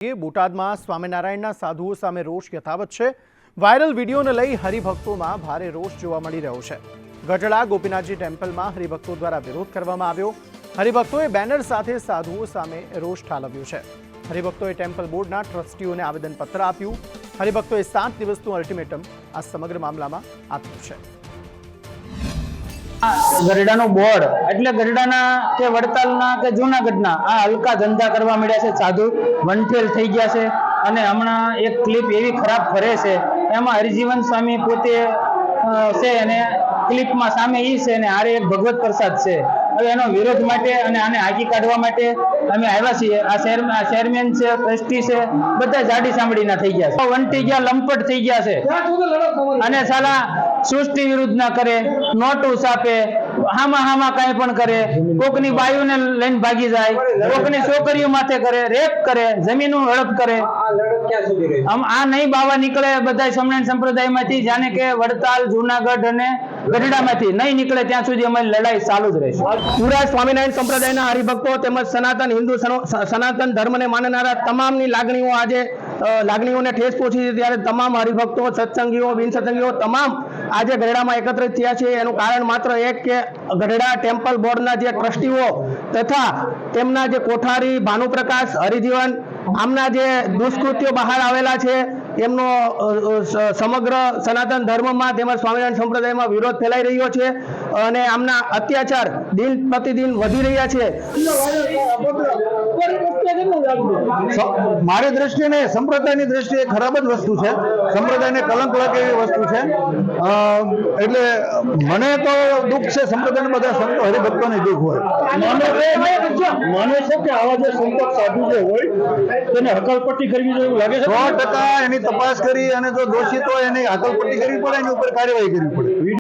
બોટાદમાં સ્વામિનારાયણના સાધુઓ સામે રોષ યથાવત છે। વાયરલ વિડીયોને લઈ હરિભક્તોમાં ભારે રોષ જોવા મળી રહ્યો છે। ગઢડા ગોપીનાથજી ટેમ્પલમાં હરિભક્તો દ્વારા વિરોધ કરવામાં આવ્યો। હરિભક્તોએ બેનર સાથે સાધુઓ સામે રોષ ઠાલવ્યો છે। હરિભક્તોએ ટેમ્પલ બોર્ડના ટ્રસ્ટીઓને આવેદનપત્ર આપ્યું। હરિભક્તોએ 7 દિવસનું અલ્ટિમેટમ આ સમગ્ર મામલામાં આપ્યું છે। ગઢડાનું બોર્ડ એટલે ગઢડાના કે વડતાલના કે જૂનાગઢના આ હલકા ધંધા કરવા મળ્યા છે। સાધુ વનફેલ થઈ ગયા છે અને હમણાં એક ક્લિપ એવી ખરાબ ફરે છે, એમાં હરિજીવન સ્વામી પોતે છે અને ક્લિપમાં સામે ઈ છે અને હારે એક ભગવત પ્રસાદ છે। હવે એનો વિરોધ માટે અને આને હાકી કાઢવા માટે અમે આવ્યા છીએ। આ ચેરમેન છે, ટ્રસ્ટી છે, બધા જાડી સાંભળીના થઈ ગયા છે, વંટી ગયા, લંપટ થઈ ગયા છે અને સાલા સૃષ્ટિ વિરુદ્ધ ના કરે, નોટુસ આપે, હામાં કઈ પણ કરે, કોકની બાયુને લઈને ભાગી જાય, કોકની છોકરીઓ માથે કરે, રેપ કરે, જમીનનું હડપ કરે। આ નહીં બાવા નીકળે બધા સ્વામિનારાયણ સંપ્રદાયમાંથી, જાણે કે વડતાલ, જૂનાગઢ અને ગઢડામાંથી નહીં નીકળે ત્યાં સુધી અમારી લડાઈ ચાલુ જ રહેશે। પૂરા સ્વામિનારાયણ સંપ્રદાયના હરિભક્તો તેમજ સનાતન હિન્દુ સનાતન ધર્મને માનનારા તમામની લાગણીઓ આજે લાગણીઓને ઠેસ પહોંચી છે, ત્યારે તમામ હરિભક્તો, સત્સંગીઓ, બિનસત્સંગીઓ તમામ આજે ગઢડામાં એકત્રિત થયા છે। એનું કારણ માત્ર એક કે ગઢડા ટેમ્પલ બોર્ડના જે ટ્રસ્ટીઓ તથા તેમના જે કોઠારી ભાનુપ્રકાશ, હરિજીવન આમના જે દુષ્કૃત્યો બહાર આવેલા છે, એમનો સમગ્ર સનાતન ધર્મમાં તેમજ સ્વામિનારાયણ સંપ્રદાયમાં વિરોધ ફેલાઈ રહ્યો છે અને આમના અત્યાચાર દિન પ્રતિદિન વધી રહ્યા છે। મારી દ્રષ્ટિએ ને સંપ્રદાયની દ્રષ્ટિએ ખરાબ જ વસ્તુ છે, સંપ્રદાયને કલંક લાગે એવી વસ્તુ છે। એટલે મને તો દુઃખ છે, સંપ્રદાયના બધા સંતો હરિભક્તોને દુઃખ હોય। માને છે કે આવા જે સંતો સાધુ જે હોય તેને હકાલપટ્ટી કરવી જોઈએ લાગે છે। 100% એની તપાસ કરી અને જો દોષિત હોય એની હકાલપટ્ટી કરવી પડે, એની ઉપર કાર્યવાહી કરવી પડે।